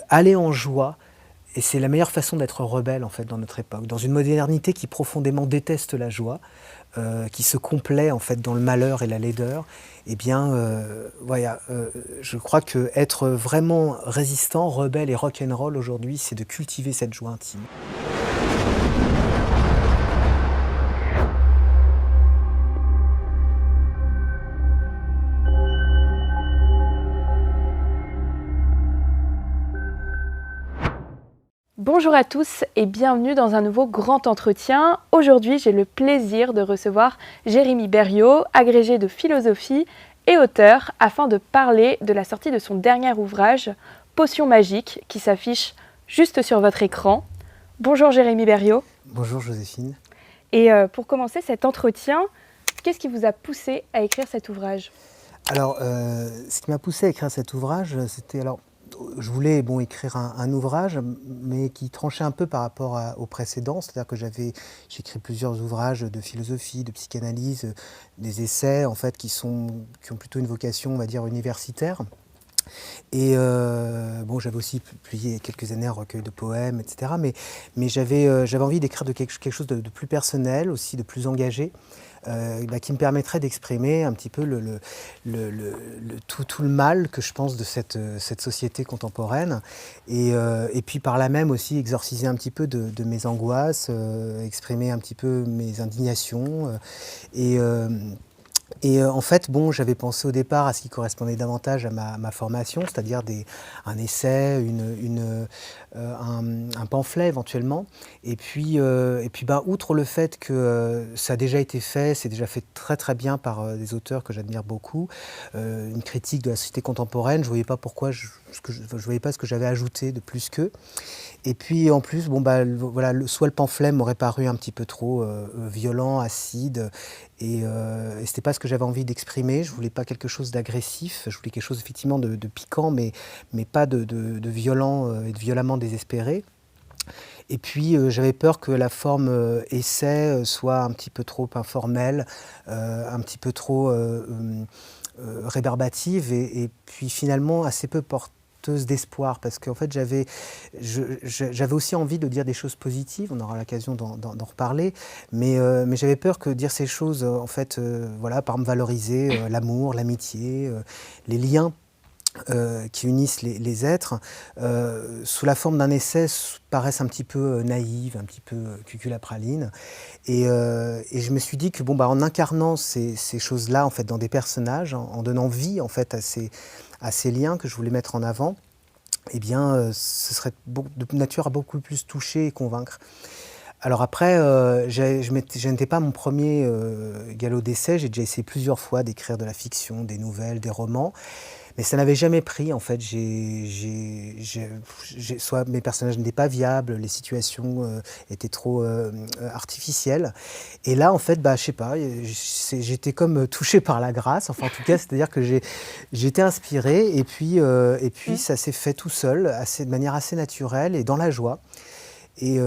Aller en joie et c'est la meilleure façon d'être rebelle, en fait, dans notre époque. Dans une modernité qui profondément déteste la joie, qui se complaît, en fait, dans le malheur et la laideur, eh bien, voilà, je crois qu'être vraiment résistant, rebelle et rock'n'roll aujourd'hui, c'est de cultiver cette joie intime. Bonjour à tous et bienvenue dans un nouveau grand entretien. Aujourd'hui, j'ai le plaisir de recevoir Jérémy Berriot, agrégé de philosophie et auteur, afin de parler de la sortie de son dernier ouvrage, Potion magique, qui s'affiche juste sur votre écran. Bonjour Jérémy Berriot. Bonjour Joséphine. Et pour commencer cet entretien, qu'est-ce qui vous a poussé à écrire cet ouvrage ? Alors, ce qui m'a poussé à écrire cet ouvrage, c'était je voulais écrire un ouvrage, mais qui tranchait un peu par rapport au précédent. C'est-à-dire que j'ai écrit plusieurs ouvrages de philosophie, de psychanalyse, des essais en fait qui ont plutôt une vocation, on va dire, universitaire. Et j'avais aussi publié il y a quelques années un recueil de poèmes, etc. Mais j'avais envie d'écrire de quelque chose de plus personnel, aussi de plus engagé. Qui me permettrait d'exprimer un petit peu tout le mal que je pense de cette société contemporaine et puis par là même aussi exorciser un petit peu de mes angoisses, exprimer un petit peu mes indignations en fait, j'avais pensé au départ à ce qui correspondait davantage à ma formation, c'est-à-dire un essai, un pamphlet éventuellement. Et puis, outre le fait que ça a déjà été fait, c'est déjà fait très très bien par des auteurs que j'admire beaucoup, une critique de la société contemporaine, je ne voyais pas je voyais pas ce que j'avais ajouté de plus qu'eux. Et puis en plus, soit le pamphlet m'aurait paru un petit peu trop violent, acide, et c'était pas ce que j'avais envie d'exprimer. Je voulais pas quelque chose d'agressif, je voulais quelque chose effectivement de piquant, mais pas de violent et de violemment désespéré. Et puis j'avais peur que la forme essai soit un petit peu trop informelle, un petit peu trop rébarbative, et puis finalement assez peu porteuse d'espoir, parce qu'en fait j'avais aussi envie de dire des choses positives, on aura l'occasion d'en reparler, mais j'avais peur que dire ces choses, par me valoriser l'amour, l'amitié, les liens qui unissent les êtres, sous la forme d'un essai, paraissent un petit peu naïves, un petit peu cuculapraline. Et je me suis dit que en incarnant ces choses-là en fait, dans des personnages, en donnant vie en fait, à ces liens que je voulais mettre en avant, eh bien, ce serait de nature à beaucoup plus toucher et convaincre. Alors après, je n'étais pas mon premier galop d'essai. J'ai déjà essayé plusieurs fois d'écrire de la fiction, des nouvelles, des romans, mais ça n'avait jamais pris. En fait, soit mes personnages n'étaient pas viables, les situations étaient trop artificielles. Et là, en fait, je sais pas, j'étais comme touché par la grâce. Enfin, en tout cas, c'est-à-dire que j'étais inspiré, et puis ça s'est fait tout seul, de manière assez naturelle et dans la joie. Et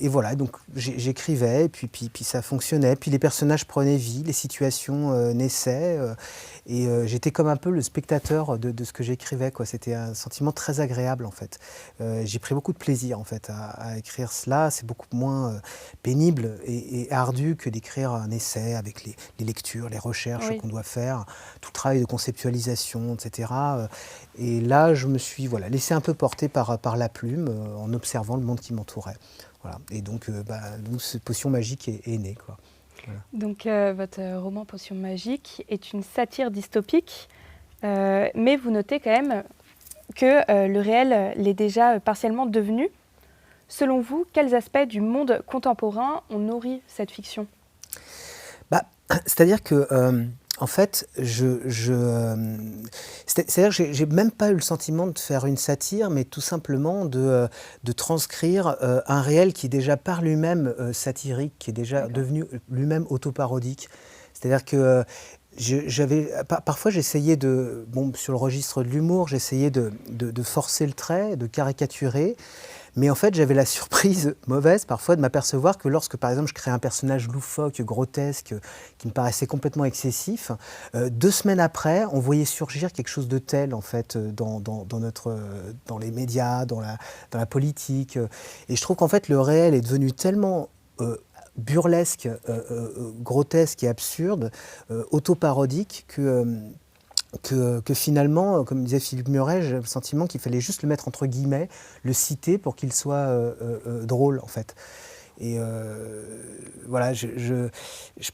voilà, donc j'écrivais, et puis ça fonctionnait, puis les personnages prenaient vie, les situations naissaient, et j'étais comme un peu le spectateur de ce que j'écrivais, quoi. C'était un sentiment très agréable, en fait. J'ai pris beaucoup de plaisir, en fait, à écrire cela. C'est beaucoup moins pénible et ardu que d'écrire un essai avec les lectures, les recherches qu'on doit faire, tout le travail de conceptualisation, etc. Et là, je me suis laissé un peu porter par la plume, en observant le monde qui m'entourait. Voilà. Et donc, cette potion magique est née, quoi. Voilà. Donc votre roman Potion magique est une satire dystopique, mais vous notez quand même que le réel l'est déjà partiellement devenu. Selon vous, quels aspects du monde contemporain ont nourri cette fiction ? C'est-à-dire que, en fait, c'est-à-dire que j'ai même pas eu le sentiment de faire une satire, mais tout simplement de transcrire un réel qui est déjà par lui-même satirique, qui est déjà devenu lui-même autoparodique. C'est-à-dire que parfois j'essayais sur le registre de l'humour, j'essayais de forcer le trait, de caricaturer, Mais en fait, j'avais la surprise mauvaise parfois de m'apercevoir que lorsque, par exemple, je créais un personnage loufoque, grotesque, qui me paraissait complètement excessif, 2 semaines après, on voyait surgir quelque chose de tel, en fait, dans les médias, dans la politique. Et je trouve qu'en fait, le réel est devenu tellement burlesque, grotesque et absurde, autoparodique, que finalement, comme disait Philippe Muret, j'ai le sentiment qu'il fallait juste le mettre entre guillemets, le citer pour qu'il soit drôle, en fait. Et voilà, je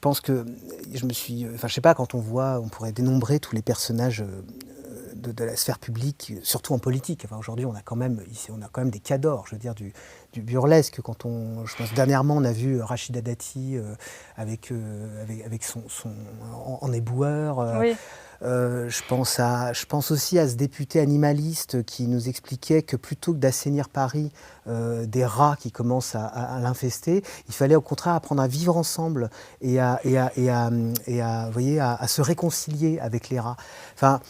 pense que je me suis... Enfin, je sais pas, quand on voit, on pourrait dénombrer tous les personnages de la sphère publique, surtout en politique. Enfin, aujourd'hui, on a quand même des cadors, je veux dire, du burlesque. Je pense dernièrement, on a vu Rachida Dati avec son en éboueur. Oui. Je pense aussi à ce député animaliste qui nous expliquait que plutôt que d'assainir Paris des rats qui commencent à l'infester, il fallait au contraire apprendre à vivre ensemble et à vous voyez, à se réconcilier avec les rats. Enfin,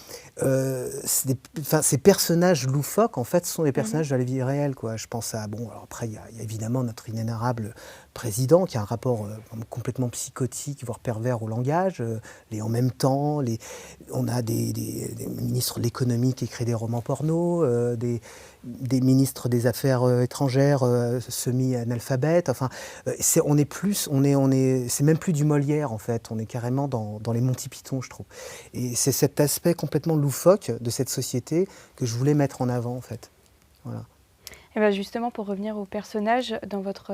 ces personnages loufoques, en fait, sont des personnages de la vie réelle, quoi. Je pense à... Bon, alors après, il y a évidemment notre inénarrable président qui a un rapport complètement psychotique, voire pervers au langage, les en même temps, on a des ministres de l'économie qui écrivent des romans porno, des ministres des Affaires étrangères semi-analphabètes. Enfin, c'est même plus du Molière, en fait. On est carrément dans les Monty Python, je trouve. Et c'est cet aspect complètement loufoque de cette société que je voulais mettre en avant, en fait. Voilà. Et bien justement, pour revenir aux personnages, dans votre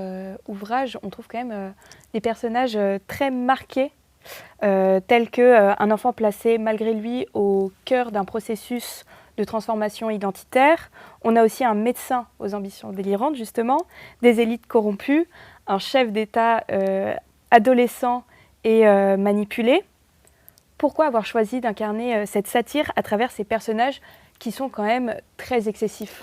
ouvrage, on trouve quand même des personnages très marqués, tels qu'un enfant placé malgré lui au cœur d'un processus de transformation identitaire. On a aussi un médecin aux ambitions délirantes, justement, des élites corrompues, un chef d'État adolescent et manipulé. Pourquoi avoir choisi d'incarner cette satire à travers ces personnages qui sont quand même très excessifs ?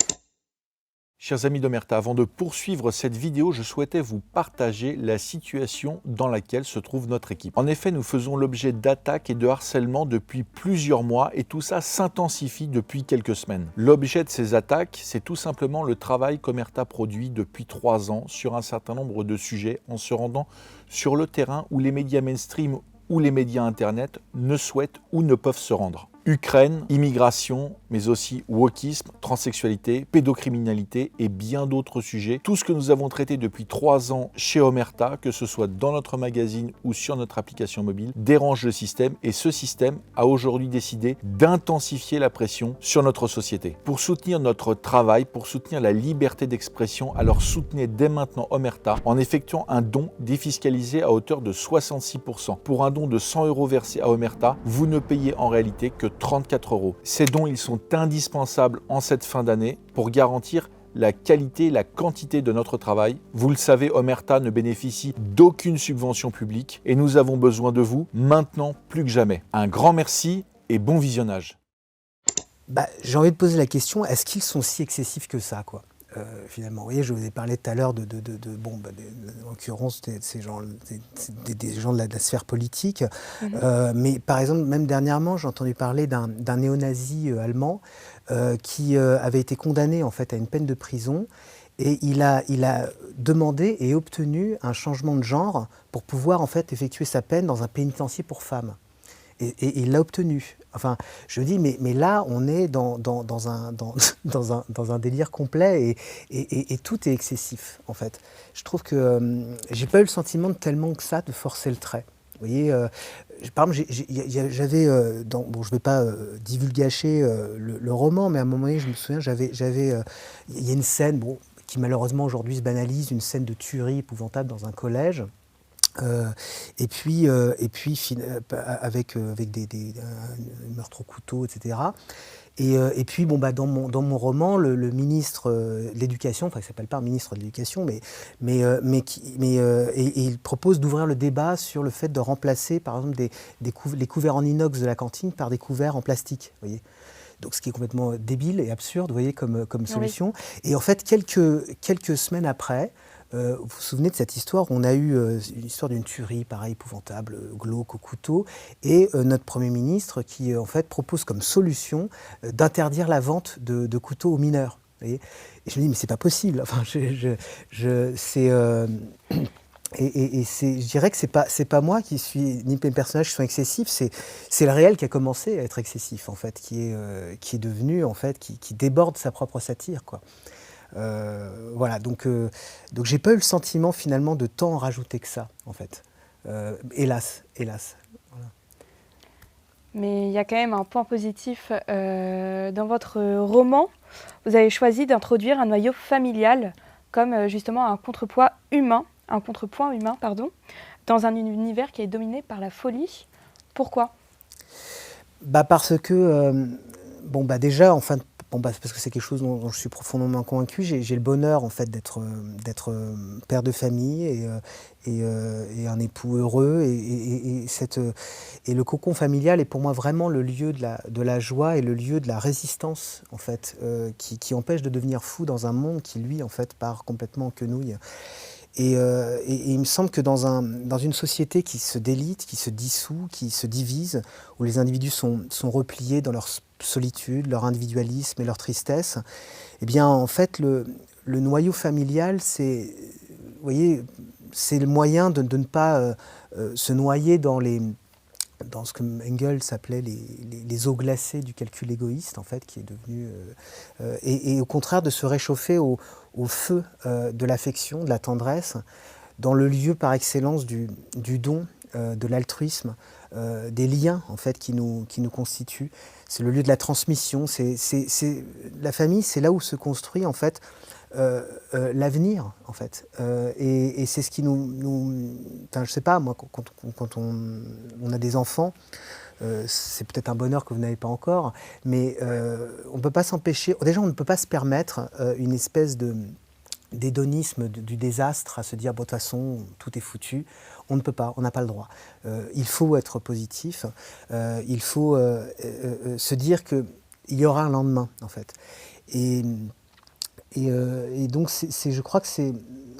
Chers amis d'Omerta, avant de poursuivre cette vidéo, je souhaitais vous partager la situation dans laquelle se trouve notre équipe. En effet, nous faisons l'objet d'attaques et de harcèlement depuis plusieurs mois et tout ça s'intensifie depuis quelques semaines. L'objet de ces attaques, c'est tout simplement le travail qu'Omerta produit depuis 3 ans sur un certain nombre de sujets en se rendant sur le terrain où les médias mainstream ou les médias internet ne souhaitent ou ne peuvent se rendre. Ukraine, immigration, mais aussi wokisme, transsexualité, pédocriminalité et bien d'autres sujets. Tout ce que nous avons traité depuis 3 ans chez Omerta, que ce soit dans notre magazine ou sur notre application mobile, dérange le système et ce système a aujourd'hui décidé d'intensifier la pression sur notre société. Pour soutenir notre travail, pour soutenir la liberté d'expression, alors soutenez dès maintenant Omerta en effectuant un don défiscalisé à hauteur de 66%. Pour un don de 100 € versé à Omerta, vous ne payez en réalité que 34 €. Ces dons, ils sont indispensables en cette fin d'année pour garantir la qualité, la quantité de notre travail. Vous le savez, Omerta ne bénéficie d'aucune subvention publique et nous avons besoin de vous maintenant plus que jamais. Un grand merci et bon visionnage. J'ai envie de poser la question, est-ce qu'ils sont si excessifs que ça, quoi ? Finalement, vous voyez, je vous ai parlé tout à l'heure en l'occurrence, des gens de la sphère politique. Mais par exemple, même dernièrement, j'ai entendu parler d'un néo-nazi allemand qui avait été condamné en fait à une peine de prison. Et il a demandé et obtenu un changement de genre pour pouvoir en fait effectuer sa peine dans un pénitencier pour femmes. Et il l'a obtenu. Enfin, je dis, mais là, on est dans un délire complet et tout est excessif, en fait. Je trouve que j'ai pas eu le sentiment tellement que ça de forcer le trait. Vous voyez, par exemple, j'avais, je vais pas divulgacher le roman, mais à un moment donné, je me souviens, il y a une scène, qui malheureusement aujourd'hui se banalise, une scène de tuerie épouvantable dans un collège. Et puis avec des meurtres au couteau, etc. Et puis dans mon roman, le ministre de l'Éducation, enfin il s'appelle pas ministre de l'Éducation, et il propose d'ouvrir le débat sur le fait de remplacer par exemple les couverts en inox de la cantine par des couverts en plastique, vous voyez. Donc, ce qui est complètement débile et absurde, vous voyez, comme solution. Oui. Et en fait, quelques semaines après, vous vous souvenez de cette histoire où on a eu une histoire d'une tuerie, pareil, épouvantable, glauque au couteau, et notre Premier ministre qui, en fait, propose comme solution d'interdire la vente de couteaux aux mineurs. Vous voyez, et je me dis, mais c'est pas possible. Enfin, je dirais que c'est pas moi qui suis, ni mes personnages qui sont excessifs, c'est le réel qui a commencé à être excessif, en fait, qui est devenu, en fait, qui déborde sa propre satire, quoi. Voilà, donc j'ai pas eu le sentiment, finalement, de tant en rajouter que ça, en fait. Hélas. Voilà. Mais il y a quand même un point positif dans votre roman. Vous avez choisi d'introduire un noyau familial comme justement un contrepoids humain, dans un univers qui est dominé par la folie. Pourquoi ? Parce que, déjà, enfin, parce que c'est quelque chose dont je suis profondément convaincu. J'ai le bonheur, en fait, d'être père de famille et un époux heureux. Et le cocon familial est pour moi vraiment le lieu de la joie et le lieu de la résistance, en fait, qui empêche de devenir fou dans un monde qui, lui, en fait, part complètement en quenouille. Et il me semble que dans une société qui se délite, qui se dissout, qui se divise, où les individus sont repliés dans leur solitude, leur individualisme et leur tristesse, eh bien, en fait, le noyau familial, vous voyez, c'est le moyen de ne pas se noyer dans ce que Engels appelait les eaux glacées du calcul égoïste, en fait, qui est devenu... et au contraire, de se réchauffer au feu de l'affection, de la tendresse, dans le lieu par excellence du don, de l'altruisme, des liens, en fait, qui nous constituent. C'est le lieu de la transmission. La famille, c'est là où se construit, en fait, l'avenir, en fait. Et c'est ce qui enfin, je sais pas, moi, quand on a des enfants, c'est peut-être un bonheur que vous n'avez pas encore, mais on ne peut pas s'empêcher, déjà on ne peut pas se permettre une espèce d'hédonisme du désastre, à se dire, bon, de toute façon, tout est foutu. On ne peut pas, on n'a pas le droit. Il faut être positif, il faut se dire qu'il y aura un lendemain, en fait. Et donc, je crois que c'est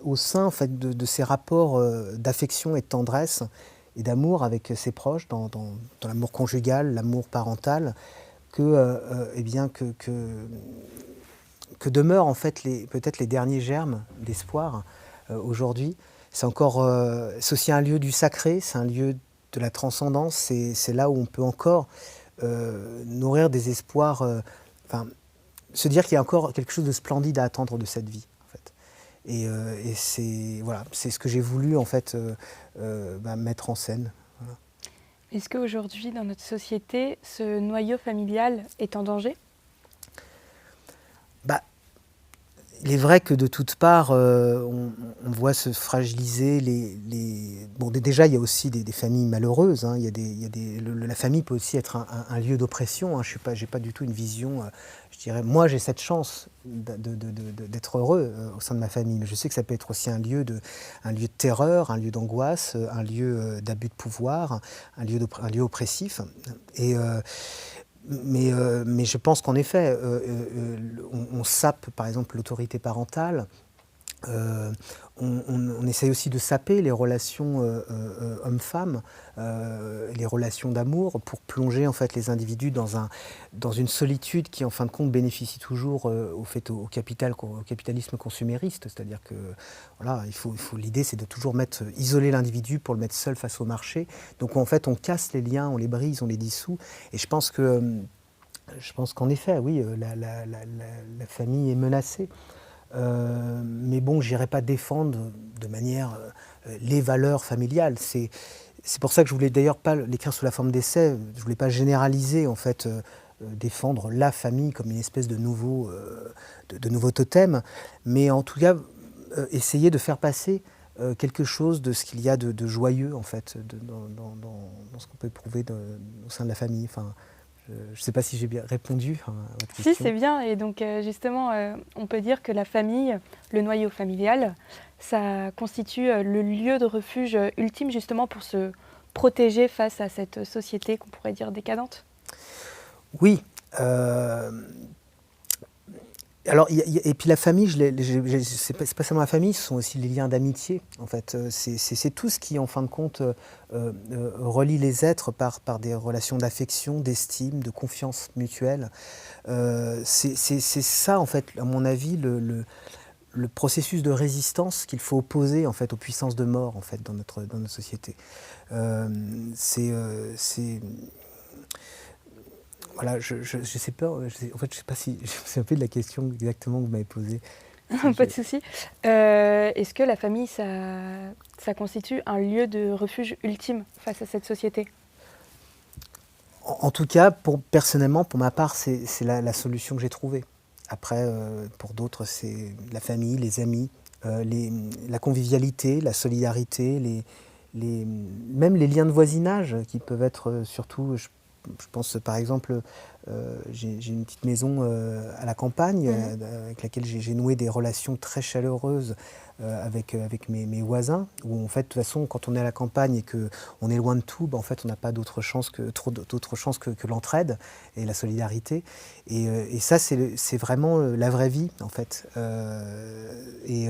au sein, en fait, de ces rapports d'affection et de tendresse et d'amour avec ses proches, dans l'amour conjugal, l'amour parental, que demeurent, en fait, peut-être les derniers germes d'espoir aujourd'hui. C'est aussi un lieu du sacré, c'est un lieu de la transcendance, c'est là où on peut encore nourrir des espoirs, se dire qu'il y a encore quelque chose de splendide à attendre de cette vie, en fait. Et c'est ce que j'ai voulu, en fait, mettre en scène. Voilà. Est-ce qu'aujourd'hui, dans notre société, ce noyau familial est en danger ? Il est vrai que de toutes parts, on voit se fragiliser Bon, déjà, il y a aussi des familles malheureuses. Hein. La famille peut aussi être un lieu d'oppression. Hein. J'ai pas du tout une vision. Je dirais, moi, j'ai cette chance d'être heureux au sein de ma famille, mais je sais que ça peut être aussi un lieu de terreur, un lieu d'angoisse, un lieu d'abus de pouvoir, un lieu oppressif. Mais je pense qu'en effet, on sape par exemple l'autorité parentale, on essaye aussi de saper les relations hommes-femmes, les relations d'amour, pour plonger en fait les individus dans une solitude qui en fin de compte bénéficie toujours au capitalisme consumériste, c'est-à-dire que voilà, l'idée c'est de toujours isoler l'individu pour le mettre seul face au marché. Donc en fait on casse les liens, on les brise, on les dissout, et je pense qu'en effet, oui, la famille est menacée. Mais bon, je n'irai pas défendre de manière les valeurs familiales. C'est pour ça que je voulais d'ailleurs pas l'écrire sous la forme d'essai. Je ne voulais pas généraliser, en fait, défendre la famille comme une espèce de nouveau totem, mais en tout cas essayer de faire passer quelque chose de ce qu'il y a de joyeux, en fait, dans ce qu'on peut éprouver au sein de la famille. Enfin, je ne sais pas si j'ai bien répondu à votre question. Si, c'est bien. Et donc, justement, on peut dire que la famille, le noyau familial, ça constitue le lieu de refuge ultime, justement, pour se protéger face à cette société qu'on pourrait dire décadente. Oui. Alors, et puis la famille, c'est pas seulement la famille, ce sont aussi les liens d'amitié. En fait, c'est tout ce qui, en fin de compte, relie les êtres par des relations d'affection, d'estime, de confiance mutuelle. C'est ça, en fait, à mon avis, le processus de résistance qu'il faut opposer, en fait, aux puissances de mort, en fait, dans notre société. C'est voilà, je sais pas, en fait, je sais pas si je me souviens plus de la question exactement que vous m'avez posée. Si Pas de je- souci. Est-ce que la famille, ça constitue un lieu de refuge ultime face à cette société? En tout cas, personnellement, pour ma part, c'est la solution que j'ai trouvée. Après, pour d'autres, c'est la famille, les amis, la convivialité, la solidarité, même les liens de voisinage qui peuvent être surtout, je pense par exemple, j'ai une petite maison à la campagne avec laquelle j'ai noué des relations très chaleureuses avec mes voisins, où en fait, de toute façon, quand on est à la campagne et qu'on est loin de tout, en fait, on n'a pas d'autre chance que l'entraide et la solidarité. Et ça, c'est vraiment la vraie vie, en fait. Et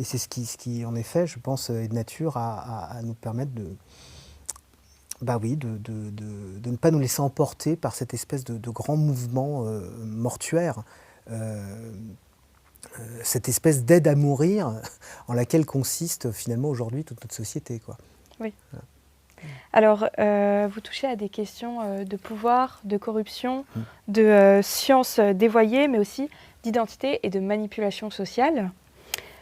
c'est ce qui, en effet, je pense, est de nature à nous permettre de ne pas nous laisser emporter par cette espèce de grand mouvement mortuaire, cette espèce d'aide à mourir en laquelle consiste finalement aujourd'hui toute notre société, quoi. Oui. Alors, vous touchez à des questions de pouvoir, de corruption, de sciences dévoyées, mais aussi d'identité et de manipulation sociale.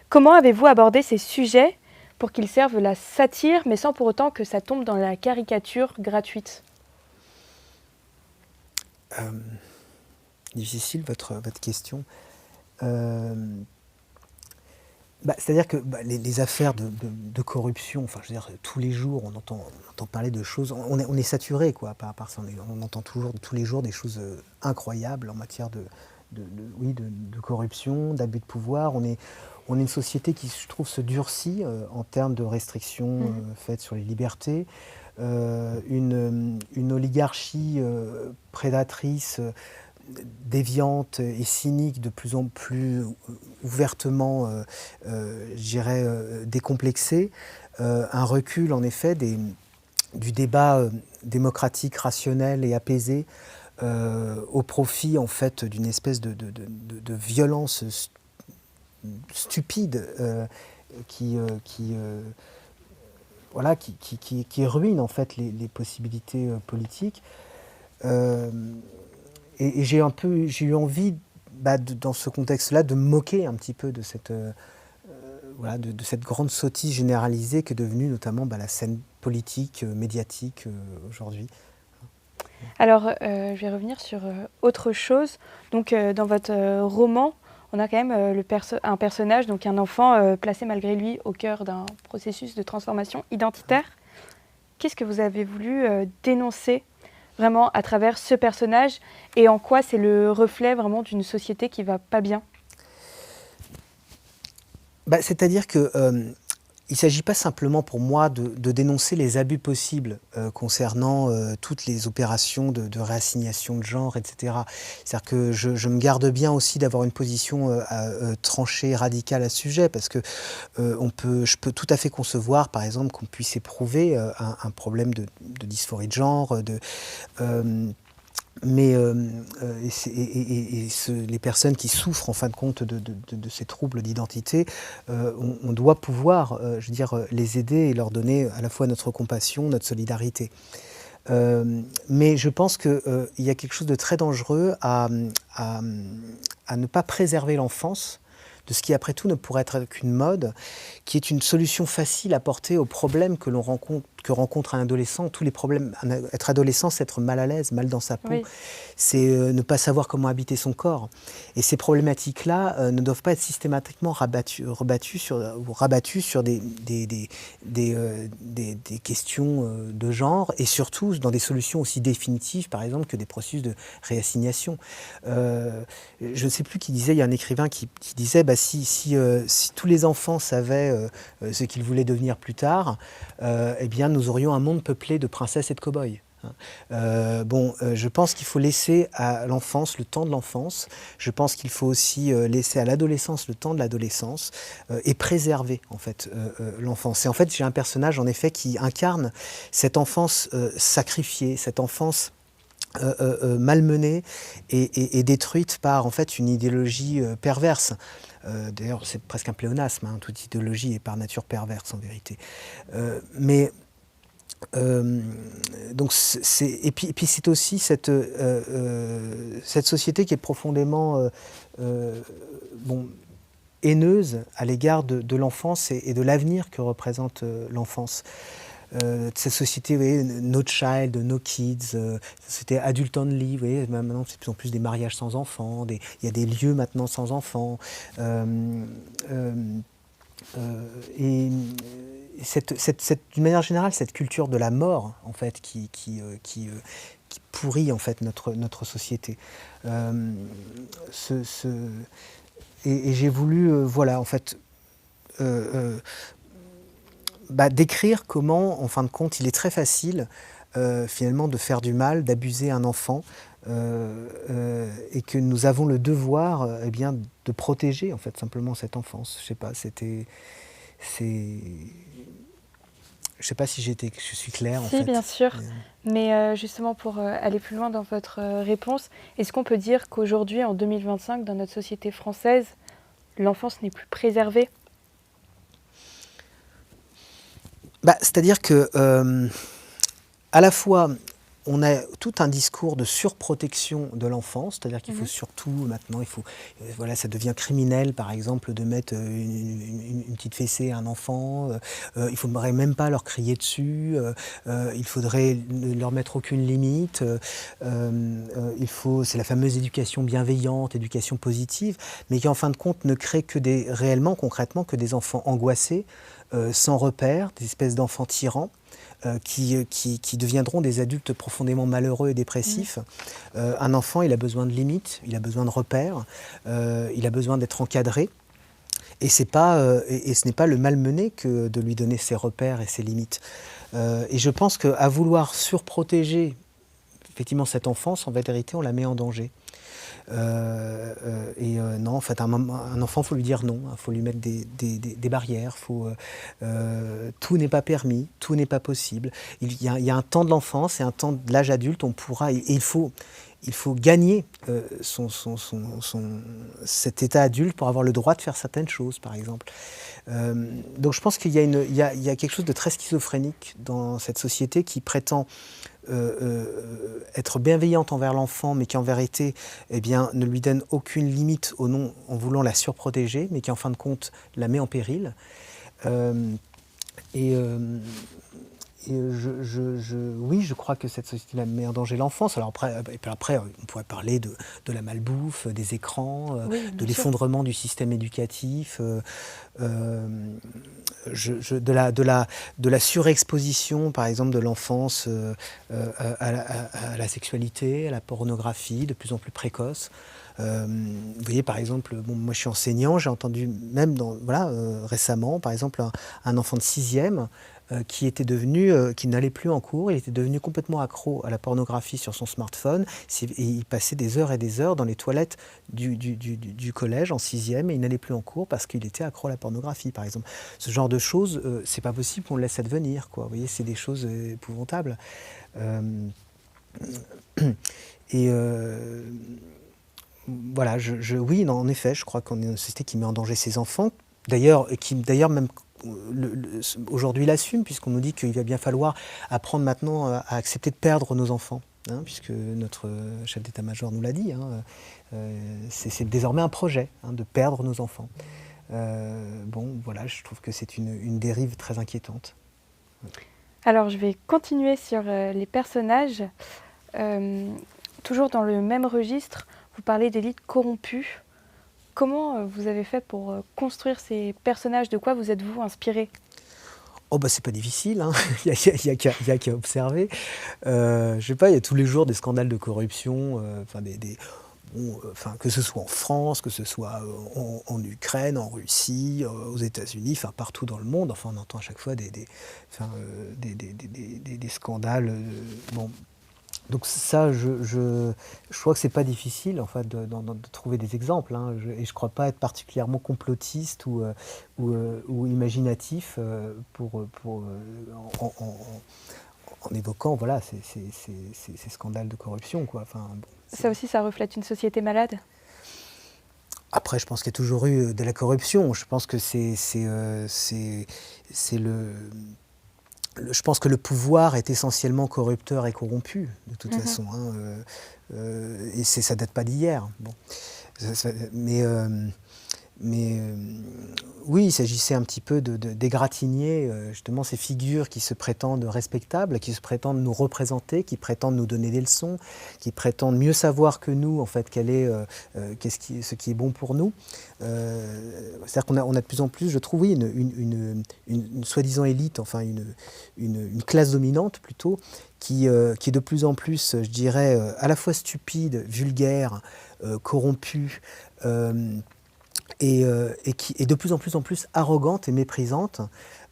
Comment avez-vous abordé ces sujets pour qu'ils servent la satire, mais sans pour autant que ça tombe dans la caricature gratuite? Difficile votre question. C'est-à-dire que les affaires de corruption, enfin, je veux dire, tous les jours, on entend parler de choses. On est saturé, quoi, par ça. On entend toujours, tous les jours, des choses incroyables en matière de corruption, d'abus de pouvoir. On est une société qui, je trouve, se durcit en termes de restrictions faites sur les libertés. Une oligarchie prédatrice, déviante et cynique, de plus en plus ouvertement, je dirais, décomplexée. Un recul, en effet, du débat démocratique, rationnel et apaisé au profit, en fait, d'une espèce de violence stupide qui ruine, en fait, les possibilités politiques. Et j'ai eu envie, dans ce contexte-là, de me moquer un petit peu de cette grande sottise généralisée qu'est devenue notamment la scène politique, médiatique aujourd'hui. Alors, je vais revenir sur autre chose. Donc, dans votre roman, on a quand même un personnage, donc un enfant placé malgré lui au cœur d'un processus de transformation identitaire. Qu'est-ce que vous avez voulu dénoncer vraiment à travers ce personnage et en quoi c'est le reflet vraiment d'une société qui va pas bien? C'est-à-dire que il ne s'agit pas simplement pour moi de dénoncer les abus possibles concernant toutes les opérations de réassignation de genre, etc. C'est-à-dire que je me garde bien aussi d'avoir une position tranchée, radicale à ce sujet, parce que je peux tout à fait concevoir, par exemple, qu'on puisse éprouver un problème de dysphorie de genre, mais les personnes qui souffrent en fin de compte de ces troubles d'identité, on doit pouvoir, je veux dire, les aider et leur donner à la fois notre compassion, notre solidarité. Mais je pense qu'il y a quelque chose de très dangereux à ne pas préserver l'enfance de ce qui, après tout, ne pourrait être qu'une mode, qui est une solution facile à porter aux problèmes que rencontre un adolescent. Tous les problèmes, être adolescent, c'est être mal à l'aise, mal dans sa peau. Oui. C'est ne pas savoir comment habiter son corps. Et ces problématiques-là ne doivent pas être systématiquement rabattues sur des questions de genre, et surtout dans des solutions aussi définitives, par exemple, que des processus de réassignation. Je ne sais plus qui disait, il y a un écrivain qui disait, si tous les enfants savaient ce qu'ils voulaient devenir plus tard, eh bien nous aurions un monde peuplé de princesses et de cow-boys. Je pense qu'il faut laisser à l'enfance le temps de l'enfance. Je pense qu'il faut aussi laisser à l'adolescence le temps de l'adolescence et préserver en fait l'enfance. Et en fait, j'ai un personnage en effet qui incarne cette enfance sacrifiée, cette enfance malmenée et détruite par en fait une idéologie perverse. D'ailleurs, c'est presque un pléonasme, hein, toute idéologie est par nature perverse en vérité. Et puis c'est aussi cette société qui est profondément haineuse à l'égard de l'enfance et de l'avenir que représente l'enfance. Cette société, vous voyez, no child, no kids, c'était adulte only, vous voyez, maintenant c'est de plus en plus des mariages sans enfants, il y a des lieux maintenant sans enfants. D'une manière générale, cette culture de la mort, en fait, qui pourrit en fait notre société. Et j'ai voulu, voilà, en fait, décrire comment, en fin de compte, il est très facile, finalement, de faire du mal, d'abuser un enfant, et que nous avons le devoir, de protéger, en fait, simplement cette enfance. Je sais pas, je sais pas si je suis claire, en fait. Si, bien sûr. Mais justement, pour aller plus loin dans votre réponse, est-ce qu'on peut dire qu'aujourd'hui, en 2025, dans notre société française, l'enfance n'est plus préservée ? C'est-à-dire que, à la fois, on a tout un discours de surprotection de l'enfance, c'est-à-dire qu'il faut surtout, maintenant, voilà, ça devient criminel, par exemple, de mettre une petite fessée à un enfant, il ne faudrait même pas leur crier dessus, il faudrait ne leur mettre aucune limite, c'est la fameuse éducation bienveillante, éducation positive, mais qui, en fin de compte, ne crée réellement, concrètement, que des enfants angoissés, sans repères, des espèces d'enfants tyrans, qui deviendront des adultes profondément malheureux et dépressifs. Un enfant, il a besoin de limites, il a besoin de repères, il a besoin d'être encadré. Et ce n'est pas le malmener que de lui donner ses repères et ses limites. Et je pense qu'à vouloir surprotéger effectivement cette enfance, en vérité, on la met en danger. Non, en fait, un enfant, il faut lui dire non, il faut lui mettre des barrières, tout n'est pas permis, tout n'est pas possible. Il y a un temps de l'enfance et un temps de l'âge adulte, il faut gagner cet état adulte pour avoir le droit de faire certaines choses, par exemple. Donc je pense qu'il y a quelque chose de très schizophrénique dans cette société qui prétend être bienveillante envers l'enfant, mais qui en vérité ne lui donne aucune limite en voulant la surprotéger, mais qui en fin de compte la met en péril. Oui, je crois que cette société met en danger l'enfance. Alors après, on pourrait parler de la malbouffe, des écrans, de l'effondrement du système éducatif, de la surexposition, par exemple, de l'enfance à la sexualité, à la pornographie, de plus en plus précoce. Vous voyez, par exemple, moi je suis enseignant, j'ai entendu même récemment, par exemple, un enfant de 6e qui n'allait plus en cours, il était devenu complètement accro à la pornographie sur son smartphone, et il passait des heures et des heures dans les toilettes du collège en 6e, et il n'allait plus en cours parce qu'il était accro à la pornographie, par exemple. Ce genre de choses, c'est pas possible qu'on le laisse advenir, quoi. Vous voyez, c'est des choses épouvantables. Voilà, oui, non, en effet, je crois qu'on est une société qui met en danger ses enfants, d'ailleurs même aujourd'hui l'assume, puisqu'on nous dit qu'il va bien falloir apprendre maintenant à accepter de perdre nos enfants, hein, puisque notre chef d'état-major nous l'a dit, hein, c'est désormais un projet, hein, de perdre nos enfants. Voilà, je trouve que c'est une dérive très inquiétante. Alors, je vais continuer sur les personnages. Toujours dans le même registre, vous parlez d'élites corrompues. Comment vous avez fait pour construire ces personnages ? De quoi vous êtes-vous inspiré ? C'est pas difficile, hein. Il y a qu'à observer. Je sais pas, il y a tous les jours des scandales de corruption, que ce soit en France, que ce soit en Ukraine, en Russie, aux États-Unis, partout dans le monde. On entend à chaque fois des scandales. Donc ça, je crois que c'est pas difficile en fait de trouver des exemples, hein. Et je crois pas être particulièrement complotiste ou imaginatif en évoquant voilà ces scandales de corruption quoi. Enfin, bon, Ça aussi, ça reflète une société malade? après, je pense qu'il y a toujours eu de la corruption. Je pense que je pense que le pouvoir est essentiellement corrupteur et corrompu, de toute façon, hein, et ça date pas d'hier. Bon. Mais oui, il s'agissait un petit peu d'égratigner justement ces figures qui se prétendent respectables, qui se prétendent nous représenter, qui prétendent nous donner des leçons, qui prétendent mieux savoir que nous, en fait, ce qui est bon pour nous. C'est-à-dire qu'on a de plus en plus, je trouve, oui, une soi-disant élite, enfin une classe dominante plutôt, qui est de plus en plus, je dirais, à la fois stupide, vulgaire, corrompue, et qui est de plus en plus arrogante et méprisante,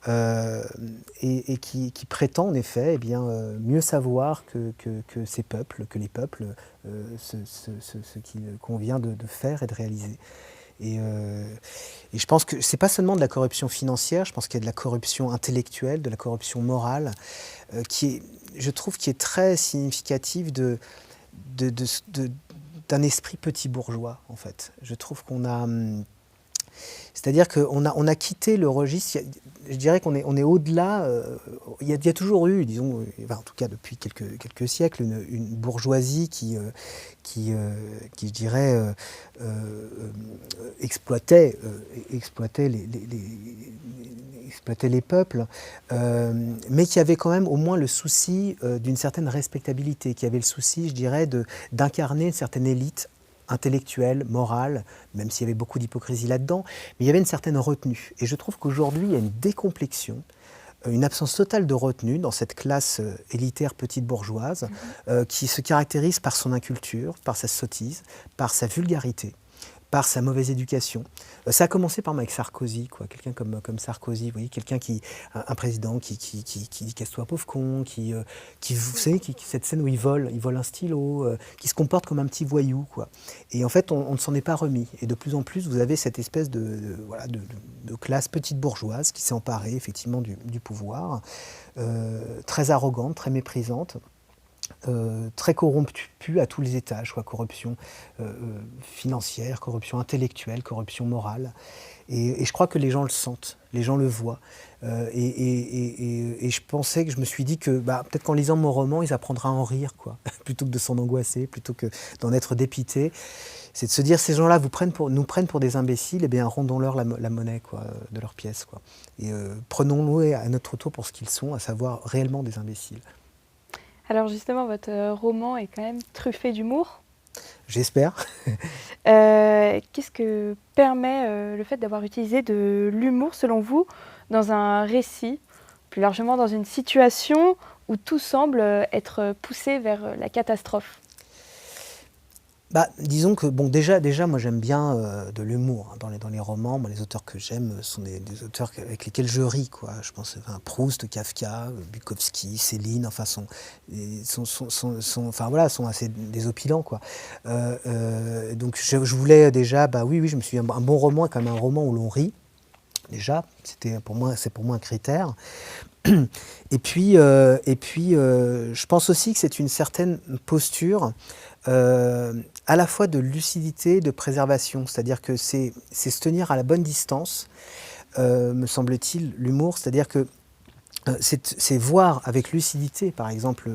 et qui prétend en effet mieux savoir que ces peuples, que les peuples, ce qu'il convient de faire et de réaliser. Et je pense que c'est pas seulement de la corruption financière, je pense qu'il y a de la corruption intellectuelle, de la corruption morale, je trouve, qui est très significative d'un esprit petit bourgeois, en fait. Je trouve qu'on a... C'est-à-dire qu'on a quitté le registre, je dirais qu'on est au-delà, il y a toujours eu, disons, en tout cas depuis quelques siècles, une bourgeoisie qui je dirais, exploitait les peuples, mais qui avait quand même au moins le souci d'une certaine respectabilité, qui avait le souci, je dirais, d'incarner une certaine élite intellectuelle, morale, même s'il y avait beaucoup d'hypocrisie là-dedans, mais il y avait une certaine retenue. Et je trouve qu'aujourd'hui, il y a une décomplexion, une absence totale de retenue dans cette classe élitaire petite bourgeoise, qui se caractérise par son inculture, par sa sottise, par sa vulgarité, par sa mauvaise éducation. Ça a commencé par avec Sarkozy, quoi. Quelqu'un comme Sarkozy, vous voyez, un président qui dit casse-toi pauvre con, vous savez, cette scène où il vole un stylo, qui se comporte comme un petit voyou, quoi. Et en fait, on ne s'en est pas remis. Et de plus en plus, vous avez cette espèce de classe petite bourgeoise qui s'est emparée effectivement du pouvoir, très arrogante, très méprisante. Très corrompue à tous les étages, quoi. Corruption financière, corruption intellectuelle, corruption morale. Et je crois que les gens le sentent, les gens le voient. Et je me suis dit que peut-être qu'en lisant mon roman, ils apprendraient à en rire, quoi, plutôt que de s'en angoisser, plutôt que d'en être dépité. C'est de se dire, ces gens-là nous prennent pour des imbéciles, et bien rendons-leur la monnaie, quoi, de leur pièce, quoi. Et prenons-nous à notre tour pour ce qu'ils sont, à savoir réellement des imbéciles. Alors justement, votre roman est quand même truffé d'humour. J'espère. Qu'est-ce que permet le fait d'avoir utilisé de l'humour, selon vous, dans un récit, plus largement dans une situation où tout semble être poussé vers la catastrophe? Disons que déjà moi j'aime bien de l'humour, hein, dans les romans. Moi, les auteurs que j'aime sont des auteurs avec lesquels je ris, quoi. Je pense à Proust, Kafka, Bukowski, Céline, enfin sont assez désopilants, quoi. Donc je voulais déjà, oui, je me suis dit, un bon roman est quand même un roman où l'on rit. Déjà, c'est pour moi un critère. Et puis, je pense aussi que c'est une certaine posture à la fois de lucidité, de préservation. C'est-à-dire que c'est se tenir à la bonne distance, me semble-t-il, l'humour. C'est-à-dire que c'est voir avec lucidité, par exemple,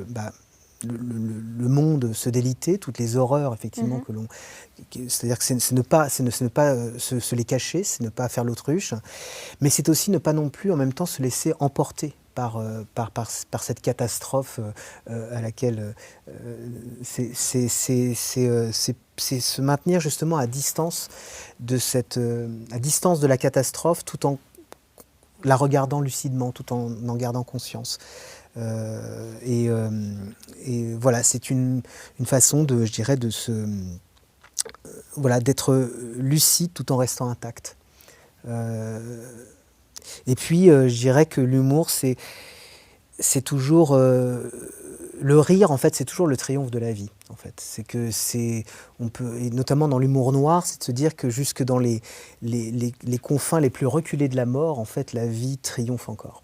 le monde se déliter, toutes les horreurs, effectivement, c'est-à-dire que c'est ne pas se les cacher, c'est ne pas faire l'autruche, mais c'est aussi ne pas non plus, en même temps, se laisser emporter par cette catastrophe à laquelle c'est se maintenir justement à distance à distance de la catastrophe, tout en la regardant lucidement, tout en gardant conscience. Et voilà, c'est une façon je dirais, d'être lucide tout en restant intact. Et puis, je dirais que l'humour, c'est toujours le rire, en fait, c'est toujours le triomphe de la vie. En fait, c'est que on peut, et notamment dans l'humour noir, c'est de se dire que jusque dans les confins les plus reculés de la mort, en fait, la vie triomphe encore.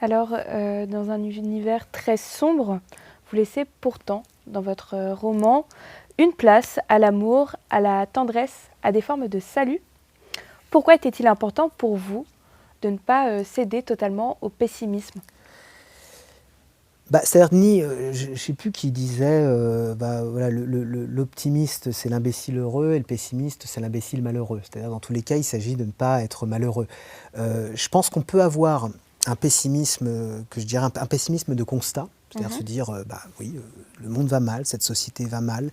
Alors, dans un univers très sombre, vous laissez pourtant, dans votre roman, une place à l'amour, à la tendresse, à des formes de salut. Pourquoi était-il important pour vous de ne pas céder totalement au pessimisme ? C'est-à-dire, je ne sais plus qui disait, voilà, l'optimiste c'est l'imbécile heureux et le pessimiste c'est l'imbécile malheureux. C'est-à-dire dans tous les cas il s'agit de ne pas être malheureux. Je pense qu'on peut avoir un pessimisme, que je dirais un pessimisme de constat, c'est-à-dire se dire, oui, le monde va mal, cette société va mal.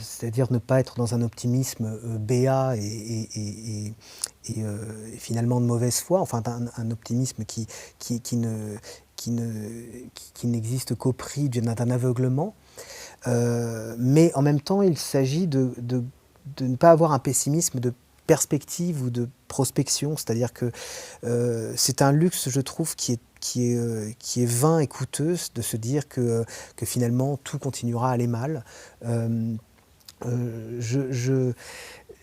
C'est-à-dire ne pas être dans un optimisme béat et finalement de mauvaise foi, enfin un optimisme qui n'existe qu'au prix d'un aveuglement. Mais en même temps, il s'agit de ne pas avoir un pessimisme de perspective ou de prospection, c'est-à-dire que c'est un luxe, je trouve, qui est vain et coûteux, de se dire que finalement tout continuera à aller mal. C'est-à-dire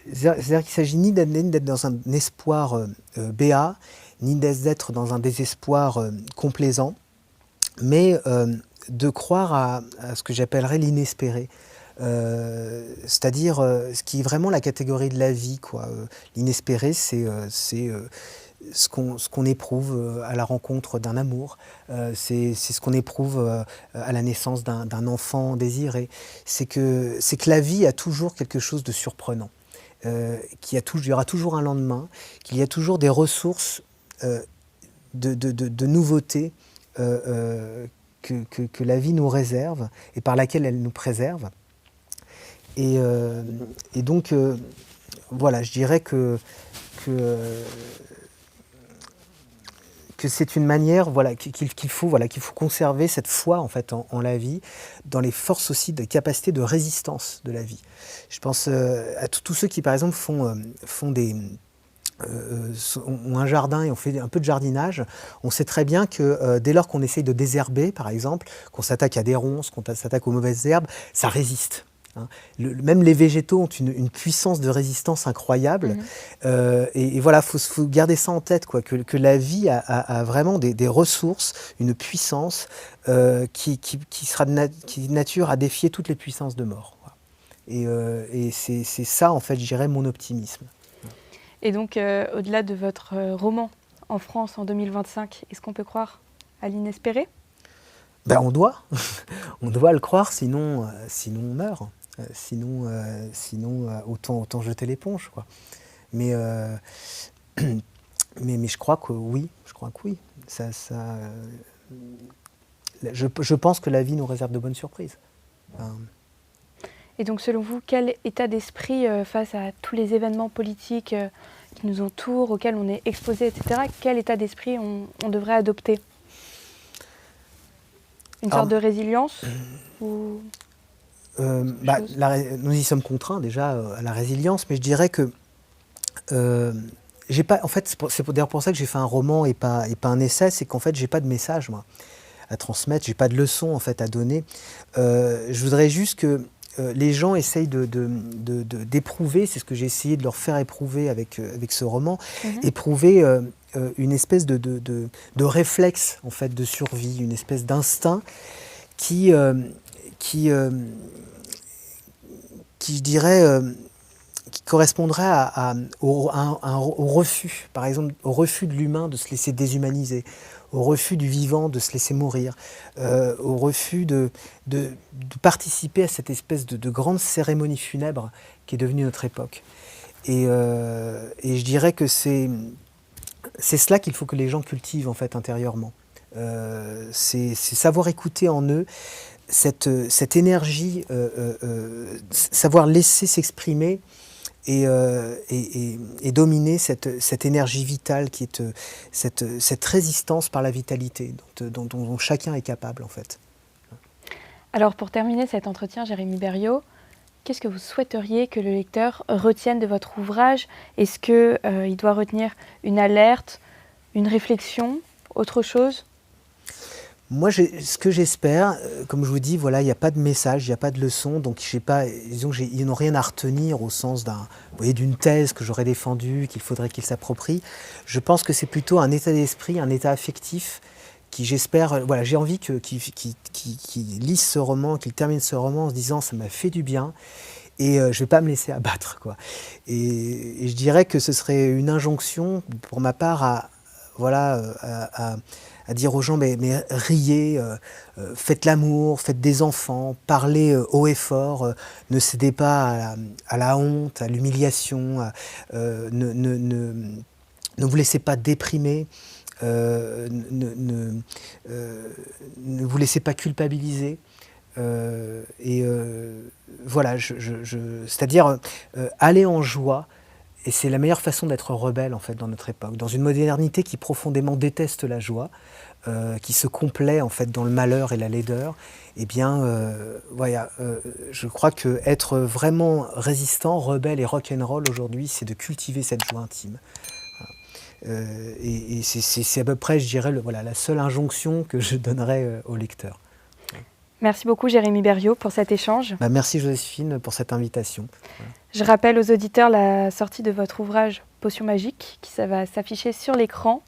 qu'il ne s'agit ni d'être dans un espoir béat, ni d'être dans un désespoir complaisant, mais de croire à ce que j'appellerais l'inespéré. C'est-à-dire ce qui est vraiment la catégorie de la vie, quoi. L'inespéré, c'est ce qu'on éprouve à la rencontre d'un amour, c'est ce qu'on éprouve à la naissance d'un enfant désiré. C'est que la vie a toujours quelque chose de surprenant, qu'il y aura toujours un lendemain, qu'il y a toujours des ressources de nouveautés que la vie nous réserve et par laquelle elle nous préserve. Et donc, voilà, je dirais que c'est une manière, voilà, qu'il faut conserver cette foi en fait en la vie, dans les forces aussi de capacité de résistance de la vie. Je pense à tous ceux qui par exemple ont un jardin et on fait un peu de jardinage. On sait très bien que dès lors qu'on essaye de désherber, par exemple, qu'on s'attaque à des ronces, qu'on s'attaque aux mauvaises herbes, ça résiste. Même les végétaux ont une puissance de résistance incroyable. Et voilà, faut garder ça en tête, quoi, que la vie a vraiment des ressources, une puissance qui est nature à défier toutes les puissances de mort. Et c'est ça, en fait, je dirais, mon optimisme. Et donc, au-delà de votre roman en France en 2025, est-ce qu'on peut croire à l'inespéré ? On doit. On doit le croire, sinon on meurt. Sinon, autant jeter l'éponge, quoi. Mais je crois que oui. Je pense que la vie nous réserve de bonnes surprises. Et donc, selon vous, quel état d'esprit face à tous les événements politiques qui nous entourent, auxquels on est exposé, etc., quel état d'esprit on devrait adopter ? Une sorte de résilience ou... Nous y sommes contraints déjà à la résilience, mais je dirais que j'ai pas. En fait, c'est d'ailleurs pour ça que j'ai fait un roman et pas un essai, c'est qu'en fait j'ai pas de message moi à transmettre, j'ai pas de leçon en fait à donner. Je voudrais juste que les gens essayent d'éprouver, c'est ce que j'ai essayé de leur faire éprouver avec ce roman, éprouver une espèce de réflexe en fait de survie, une espèce d'instinct qui je dirais, qui correspondrait au refus, par exemple, au refus de l'humain de se laisser déshumaniser, au refus du vivant de se laisser mourir, au refus de participer à cette espèce de grande cérémonie funèbre qui est devenue notre époque. Et je dirais que c'est cela qu'il faut que les gens cultivent en fait intérieurement. C'est savoir écouter en eux cette énergie, savoir laisser s'exprimer et dominer cette énergie vitale qui est cette résistance par la vitalité dont chacun est capable en fait. Alors pour terminer cet entretien, Jérémie Berriot, qu'est-ce que vous souhaiteriez que le lecteur retienne de votre ouvrage ? Est-ce qu'il doit retenir une alerte, une réflexion, autre chose ? Moi, ce que j'espère, comme je vous dis, voilà, il n'y a pas de message, il n'y a pas de leçon, donc disons qu'ils n'ont rien à retenir au sens d'une thèse que j'aurais défendue, qu'il faudrait qu'ils s'approprient. Je pense que c'est plutôt un état d'esprit, un état affectif qui, j'espère, voilà, j'ai envie qu'ils lisent ce roman, qu'ils terminent ce roman en se disant « ça m'a fait du bien ». Et je ne vais pas me laisser abattre, quoi. Et je dirais que ce serait une injonction, pour ma part, à dire aux gens, mais riez, faites l'amour, faites des enfants, parlez haut et fort, ne cédez pas à la honte, à l'humiliation, ne vous laissez pas déprimer, ne vous laissez pas culpabiliser. Voilà, c'est-à-dire aller en joie, et c'est la meilleure façon d'être rebelle en fait dans notre époque, dans une modernité qui profondément déteste la joie, qui se complaît en fait dans le malheur et la laideur. Eh bien, voilà, je crois que être vraiment résistant, rebelle et rock'n'roll aujourd'hui, c'est de cultiver cette joie intime. Et c'est à peu près, je dirais, voilà, la seule injonction que je donnerais au lecteur. Merci beaucoup Jérémy Berriot pour cet échange. Merci Joséphine pour cette invitation. Voilà. Je rappelle aux auditeurs la sortie de votre ouvrage Potion magique qui va s'afficher sur l'écran.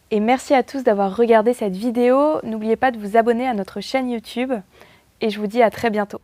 Et merci à tous d'avoir regardé cette vidéo. N'oubliez pas de vous abonner à notre chaîne YouTube et je vous dis à très bientôt.